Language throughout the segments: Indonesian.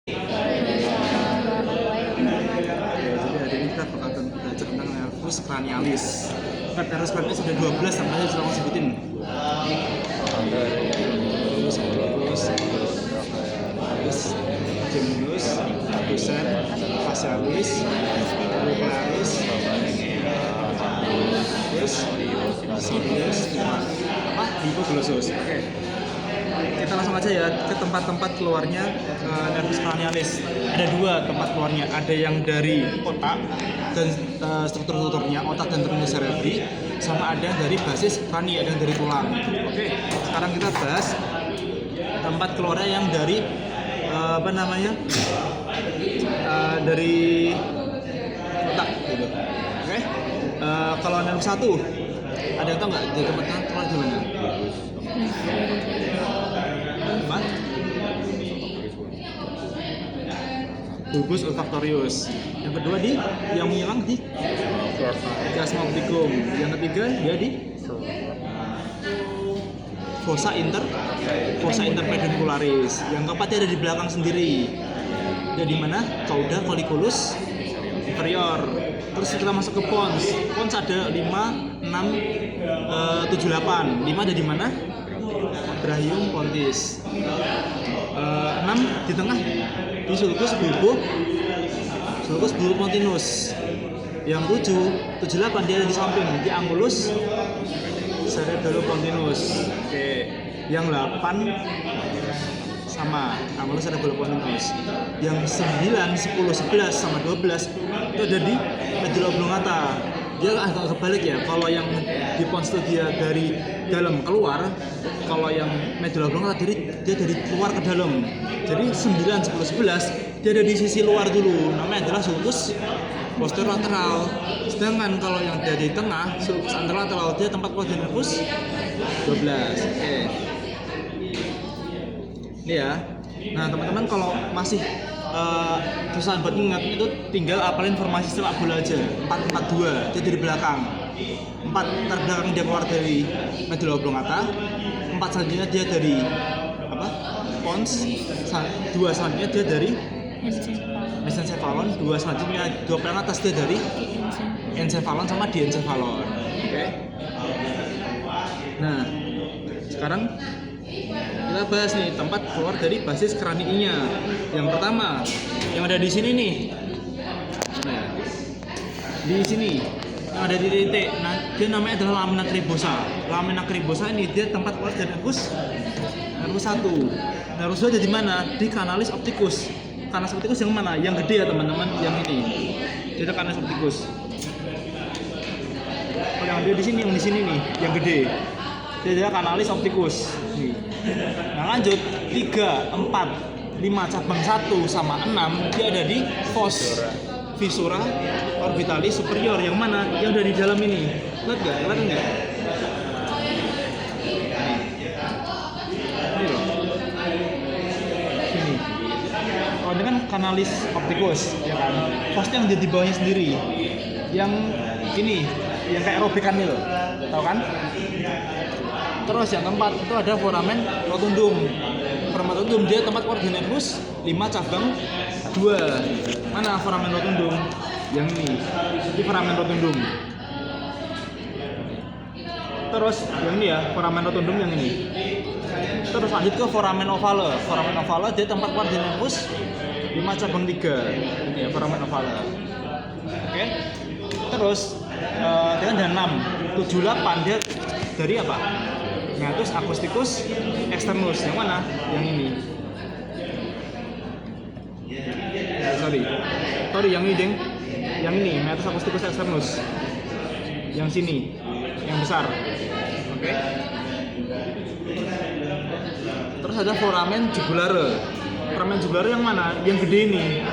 Jadi hari ini kita bakal belajar tentang nervus cranialis. Nervus cranialis ada 12 sampai saya sudah sebutin. Gemulus, abducens, facialis, nuclearis, soleus, hypoglossus. Oke. Kita langsung aja ya ke tempat-tempat keluarnya nervus cranialis. Ada dua tempat keluarnya, ada yang dari otak dan struktur-strukturnya, otak dan terminus cerebri, sama ada yang dari basis crani, ada yang dari tulang. Oke, sekarang kita bahas tempat keluarnya yang dari dari otak gitu. Oke, kalau nervus 1 ada yang tahu nggak di tempatnya keluar di mana? Apa? Bulbus olfactorius. Yang kedua yang menyerang di chiasma opticum. Yang ketiga dia di fossa interpeduncularis. Yang keempat dia ada di belakang sendiri. Dia di mana? Cauda colliculus inferior. Terus kita masuk ke pons. Pons ada 5, 6, 7, 8. 5 ada di mana? Brachium pontis. 6 di tengah di sulcus bulbopontinus. Yang 7, 8 dia ada di samping di angulus cerebellopontinus. Oke. Yang 8 sama angulus cerebellopontinus. Yang 9, 10, 11 sama 12 itu ada di medulla oblongata. Dia agak kebalik ya. Kalau yang di pons itu dia dari dalam keluar, kalau yang medulla oblongata dia dari keluar ke dalam. Jadi 9, 10, 11 dia ada di sisi luar dulu. Namanya adalah sulcus posterolateral. Sedangkan kalau yang dia di tengah, sulcus anterolateral, dia tempat keluar dari nervus 12. Oke. Ini ya. Nah, teman-teman kalau masih susah buat ingat itu tinggal apalin informasi setelah bola aja. 442 dia dari belakang. 4 terbelakang dia keluar dari medulla oblongata. 4 selanjutnya dia dari pons. 2 selanjutnya dia dari mesencephalon. 2 selanjutnya 2 pelan atas dia dari encephalon sama diencephalon. Oke. Nah, sekarang kita bahas nih tempat keluar dari basis kraniinya. Yang pertama, yang ada di sini nih. Nah, di sini yang ada di titik. Nah, dia namanya adalah lamina cribosa. Lamina cribosa ini dia tempat keluar dari nervus 1. Nervus 2 ada di mana? Di canalis opticus. Canalis opticus yang mana? Yang gede ya teman-teman, yang ini. Dia canalis opticus. Oh, yang ada di sini, yang di sini nih, yang gede. Dia adalah canalis opticus. Nih. Nah, lanjut 3, 4, 5 cabang 1 sama 6 dia ada di fissura orbitalis superior. Yang mana? Yang dari dalam ini. Lihat nggak? Ini loh. Sini. Oh, ini kan canalis opticus, ya kan? Fossnya yang di bawahnya sendiri. Yang ini, yang kayak robekan itu. Tahu kan? Terus yang keempat itu ada foramen rotundum. Foramen rotundum dia tempat keluar dari nervus 5 cabang 2. Mana foramen rotundum? Yang ini. Ini foramen rotundum. Terus yang ini ya, foramen rotundum yang ini. Terus lanjut ke foramen ovale. Foramen ovale dia tempat keluar dari nervus 5 cabang 3. Ini ya foramen ovale. Oke. Terus dengan ada 6, 7, 8 dia dari apa? Meatus acousticus externus. Yang mana? Yang ini. Sorry, yang ini, Deng. Yang ini, meatus acousticus externus. Yang sini, yang besar. Oke. Terus ada foramen jugulare. Foramen jugulare yang mana? Yang gede ini.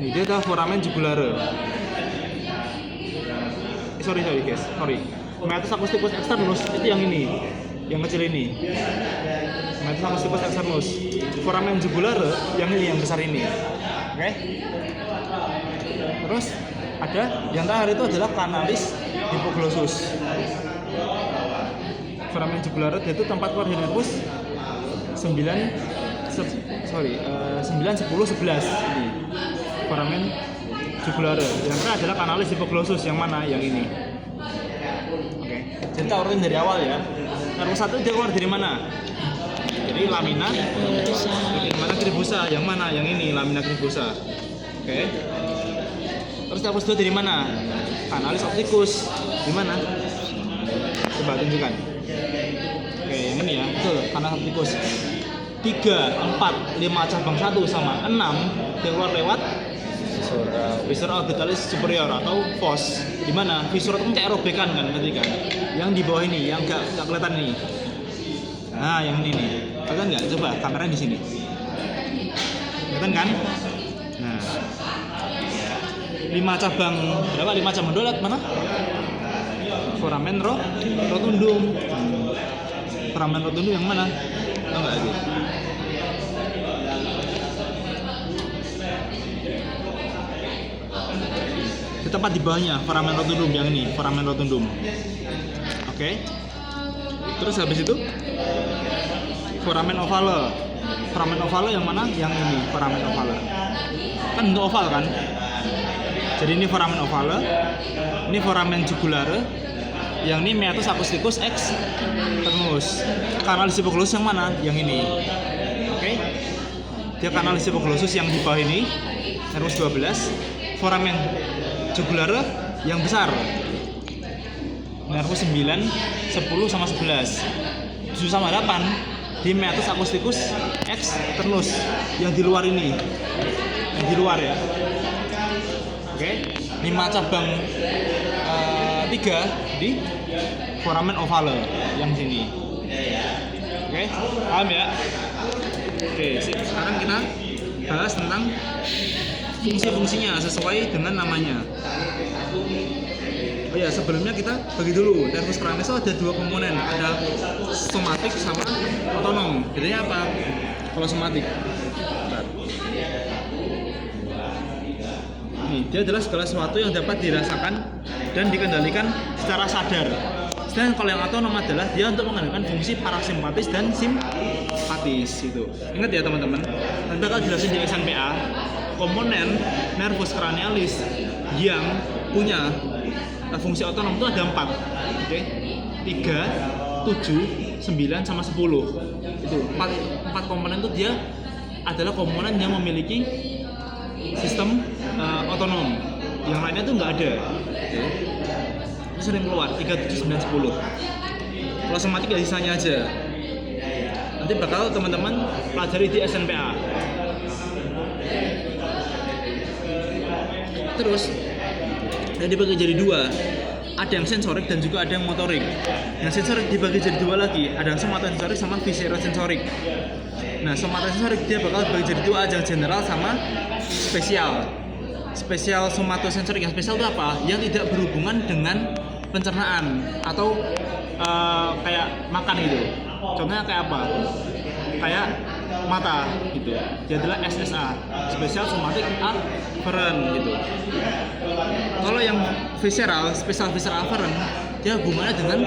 Ini dia adalah foramen jugulare. Sorry guys. Meatus acousticus externus itu yang ini, yang kecil ini. Meatus acousticus externus. Foramen jugulare yang ini, yang besar ini. Oke. Terus ada yang terakhir itu adalah canalis hypoglossus. Foramen jugulare itu tempat keluar dari nervus 9, 10, 9, 10, 11 ini foramen jugulare. Yang kedua adalah kanalis hipoglossus, yang mana? Yang ini. Oke, jadi kita urutin dari awal ya. Nervus 1 dia keluar dari mana? Jadi lamina cribosa, yang mana? Yang ini, lamina cribosa. Oke. Terus nervus 2 dari mana? Kanalis opticus. Di mana? Coba tunjukkan. Oke, yang ini ya. Betul, kanalis opticus. 3, 4, 5 cabang 1 sama 6 dia keluar lewat visceral orbitalis superior atau VOS. Di mana? Visceral itu kayak robekan kan, berarti kan. Yang di bawah ini, yang enggak kelihatan ini. Nah, yang ini nih. Kelihatan enggak? Coba kameranya di sini. Kelihatan kan? Nah. 5 cabang berapa? 5 cabang dolat mana? Foramen rotundum. Foramen rotundum yang mana? Tahu enggak lagi? Tepat di bawahnya foramen rotundum, yang ini foramen rotundum. Oke. Terus habis itu foramen ovale. Foramen ovale yang mana? Yang ini foramen ovale. Kan bentuk oval kan? Jadi ini foramen ovale, ini foramen jugulare, yang ini meatus acousticus externus. Kanalis hipoglossus yang mana? Yang ini. Oke. Dia kanalis hipoglossus yang di bawah ini, nervus 12, foramen jugulare yang besar. Nervus 9, 10 sama 11. 7 sama 8 di meatus acousticus externus yang di luar ini. Yang di luar ya. Oke. 5 cabang 3 di foramen ovale yang sini. Oke, paham ya? Oke, sekarang kita bahas tentang fungsi-fungsinya sesuai dengan namanya. Oh ya, sebelumnya kita bagi dulu. Nervus cranius itu ada 2 komponen, ada somatik sama otonom. Bedanya apa? Kalau somatik, nih, dia adalah segala sesuatu yang dapat dirasakan dan dikendalikan secara sadar. Sedangkan kalau yang otonom adalah dia untuk mengendalikan fungsi parasimpatis dan simpatis itu. Ingat ya teman-teman. Nanti kalau jelasin di SNPA, komponen nervus cranialis yang punya fungsi otonom itu ada 4. Oke. 3, 7, 9 sama 10. Itu 4 komponen itu dia adalah komponen yang memiliki sistem otonom. Yang lainnya itu nggak ada. Oke. Itu sering keluar 3, 7, 9, 10. Kalau somatik ya sisanya aja. Nanti bakal teman-teman pelajari di SNPA. Terus dibagi jadi 2. Ada yang sensorik dan juga ada yang motorik. Yang sensorik dibagi jadi 2 lagi. Ada yang somatosensorik sama viscerosensorik. Nah, somatosensorik dia bakal dibagi jadi 2, ada yang general sama spesial. Spesial somatosensorik, yang spesial itu apa? Yang tidak berhubungan dengan pencernaan atau kayak makan gitu. Contohnya kayak apa? Kayak mata gitu. Dia adalah SSA, Special Somatic Afferent gitu. Kalau yang visceral, Special Visceral Afferent, dia hubungannya dengan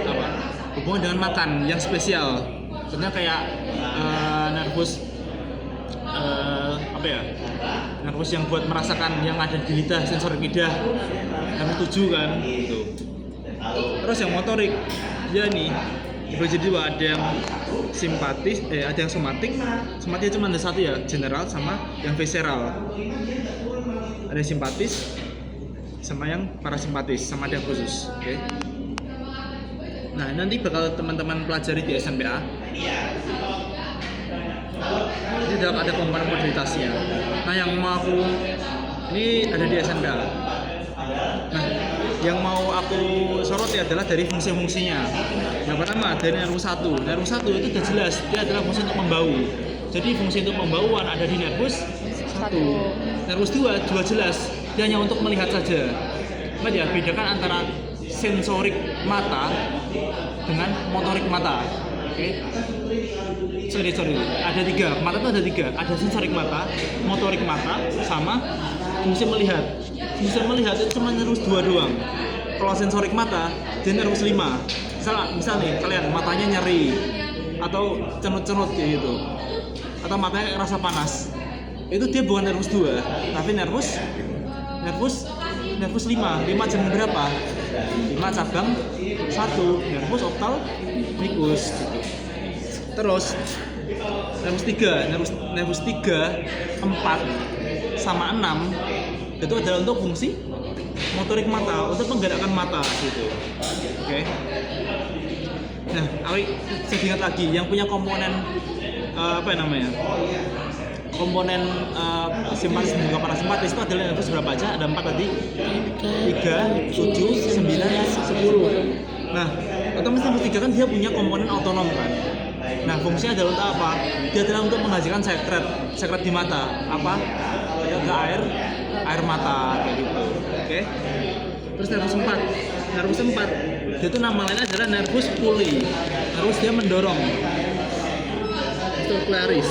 apa? Hubungan dengan makan yang spesial. Contohnya kayak nervus apa ya? Nervus yang buat merasakan yang ada di lidah, sensorik lidah, nervus 7 kan gitu. Terus yang motorik, dia nih dibagi jadi 2, ada yang simpatis, ada yang somatik. Somatik cuma ada 1 ya, general sama yang visceral. Ada yang simpatis sama yang parasimpatis, sama ada yang khusus. Oke. Nah, nanti bakal teman-teman pelajari di SNPA. Ini ada komponen modalitasnya. Nah, yang mau aku ini ada di SNPA. Nah, yang mau aku soroti adalah dari fungsi-fungsinya. Yang pertama dari nervus 1. Nervus 1 itu sudah jelas, dia adalah fungsi untuk membau. Jadi fungsi untuk pembauan ada di nervus 1. Nervus 2 juga jelas, dia hanya untuk melihat saja. Ingat ya, bedakan antara sensorik mata dengan motorik mata. Oke. Sorry. Ada 3. Mata itu ada 3. Ada sensorik mata, motorik mata, sama fungsi melihat. Fungsi melihat itu cuma nervus 2 doang. Kalau sensorik mata, dia nervus 5. Misal nih, kalian matanya nyeri atau cenut-cenut gitu. atau matanya kayak rasa panas, itu dia bukan nervus 2 tapi nervus 5 cabang berapa? 5 cabang 1 nervus ophthalmicus gitu. Terus nervus 3 4 sama 6 itu adalah untuk fungsi motorik mata, untuk menggerakkan mata gitu. Oke. Nah, saya ingat lagi yang punya komponen komponen simpatis dan juga parasimpatis itu adalah nervus berapa aja? Ada 4 tadi. 3, 7, 9, 10. Nah, otomatis nervus 3 kan dia punya komponen otonom kan. Nah, fungsinya adalah untuk apa? Dia adalah untuk menghasilkan sekret di mata. Apa? Ada air mata kayak gitu. Oke. Terus nervus 4 dia itu nama lainnya adalah nervus pulli. Nervus dia mendorong. Claris.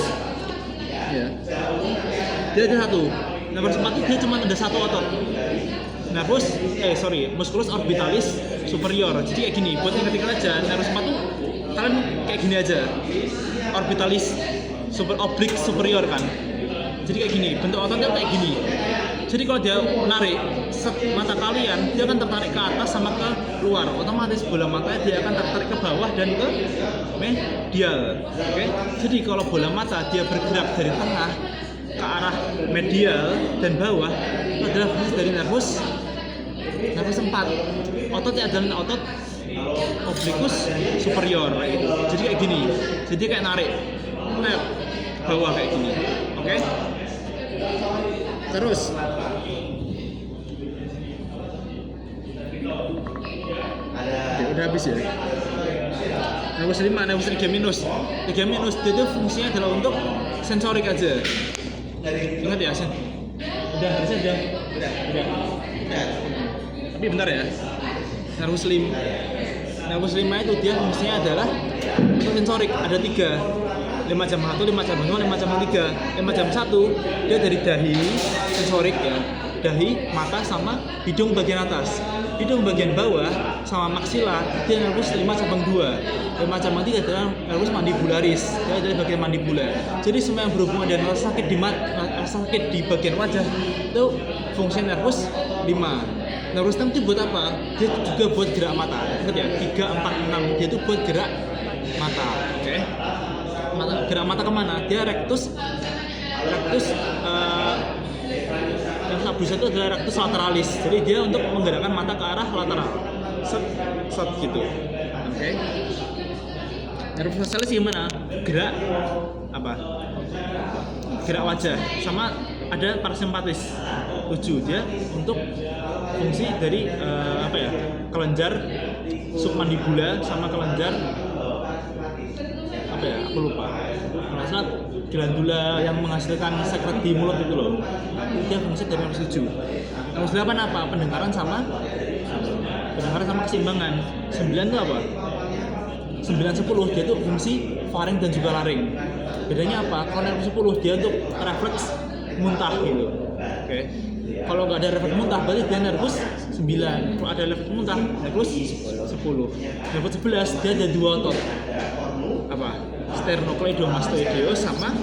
Ya. Dia ada satu. Nervus 4 itu dia cuma ada satu otot. Musculus orbitalis superior. Jadi kayak gini, buat ingat-ingat aja. Nervus 4 tuh kalian kayak gini aja. Orbitalis oblique superior kan. Jadi kayak gini, bentuk ototnya kayak gini. Jadi kalau dia menarik mata kalian, dia akan tertarik ke atas sama ke luar. Otomatis bola matanya dia akan tertarik ke bawah dan ke medial. Oke? Jadi kalau bola mata dia bergerak dari tengah ke arah medial dan bawah, itu adalah fungsi dari nervus 4. Ototnya adalah otot obliquus superior gitu. Jadi kayak gini. Jadi kayak narik bawah kayak gini. Oke? Terus udah habis ya. Nervus 5, nervus 3 minus dia itu fungsinya adalah untuk sensorik aja. Ingat ya, udah. Tapi bentar ya. Nervus 5 itu dia fungsinya adalah untuk sensorik. Ada 3. 5 jam 1, 5 jam 2, 5 jam 3. 5 jam 1 dia dari dahi sensorik ya. Dahi, mata sama hidung bagian atas. Hidung bagian bawah sama maksila dia nervus 5 cabang 2. 5 cabang 3 adalah nervus mandibularis. Dia adalah bagian mandibula. Jadi semua yang berhubungan dengan rasa sakit di bagian wajah itu fungsi nervus 5. Nervus 6 itu buat apa? Dia juga buat gerak mata. Ingat ya, 3, 4, 6 dia itu buat gerak mata. Oke. Gerak mata kemana? Dia rectus yang abus itu adalah rectus lateralis. Jadi dia untuk menggerakkan mata ke arah lateral. Set gitu. Oke. Nervus facialis gimana? Gerak apa? Gerak wajah. Sama ada parasimpatis. 7 dia untuk fungsi dari kelenjar submandibula sama kelenjar aku lupa. Maksudnya glandula yang menghasilkan sekret di mulut itu loh. Itu dia fungsi dari nervus 7. Nervus 8 apa? Pendengaran sama keseimbangan. 9 itu apa? 9, 10 dia itu fungsi faring dan juga laring. Bedanya apa? Kalau nervus 10 dia untuk refleks muntah gitu. Oke. Kalau nggak ada refleks muntah berarti dia nervus 9. Kalau ada refleks muntah nervus 10. Nervus 11 dia ada 2 otot. Apa? Sternocleidomastoideus sama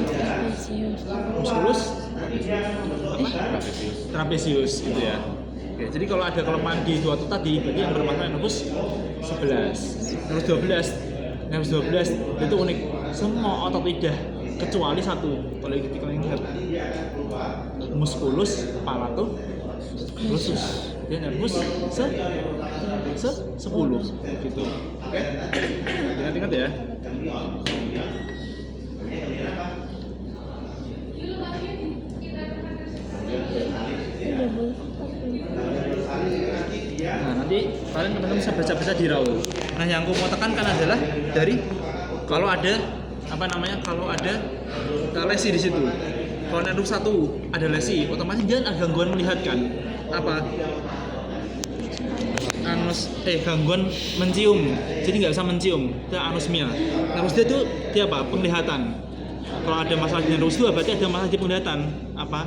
musculus trapezius gitu ya. Oke, jadi kalau ada kelemahan di 2 otot tadi berarti yang bermasalah nervus 11. Nervus 12 itu unik. Semua otot lidah kecuali satu. Kalau kalian lihat musculus palatobrosus dia nervus 10 gitu. Oke. Ingat ya. Nah, nanti kalian teman-teman bisa baca-baca di RAW. Nah, yang aku mau tekankan adalah dari kalau ada lesi di situ. Kalau nervus 1 ada lesi, otomatis dia ada gangguan melihat kan? Apa? Gangguan mencium. Jadi nggak bisa mencium. Itu anosmia. Nervus dia itu dia apa? Penglihatan. Kalau ada masalah di nervus 2 berarti ada masalah di penglihatan. Apa?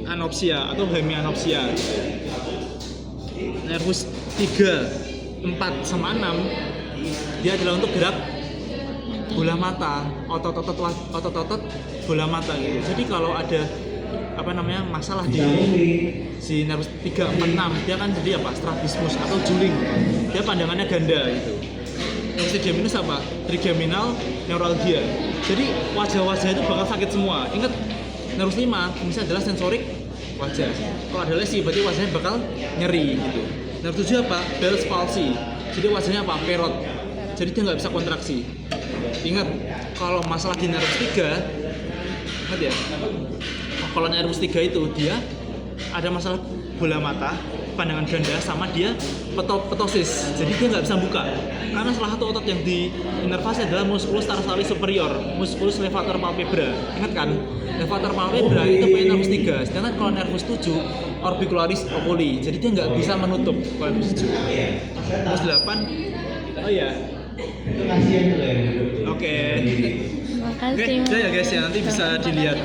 Anopsia atau hemianopsia. Nervus 3, 4 sama 6 dia adalah untuk gerak bola mata, otot-otot bola mata gitu. Jadi kalau ada masalah di si nervus 3, 4, 6 dia kan jadi strabismus atau juling, dia pandangannya ganda gitu. Nervus trigeminus trigeminal neuralgia, jadi wajah-wajah itu bakal sakit semua. Ingat, nervus 5 fungsinya adalah sensorik wajah, kalau ada lesi berarti wajahnya bakal nyeri gitu. Nervus 7 Bell's palsy, jadi wajahnya perot, jadi dia nggak bisa kontraksi. Ingat, kalau masalah di nervus 3, ingat ya, kalau nervus 3 itu dia ada masalah bola mata, pandangan ganda, sama dia ptosis, jadi dia nggak bisa buka. Karena salah satu otot yang diinervasi adalah musculus tarsalis superior, musculus levator palpebra. Ingat kan? Levator palpebra itu punya nervus 3, sedangkan kalau nervus 7 orbicularis oculi, jadi dia nggak bisa menutup kalau nervus 7. Nervus 8, oh iya. Oke. Makasih. Oke, ya guys ya, nanti bisa dilihat.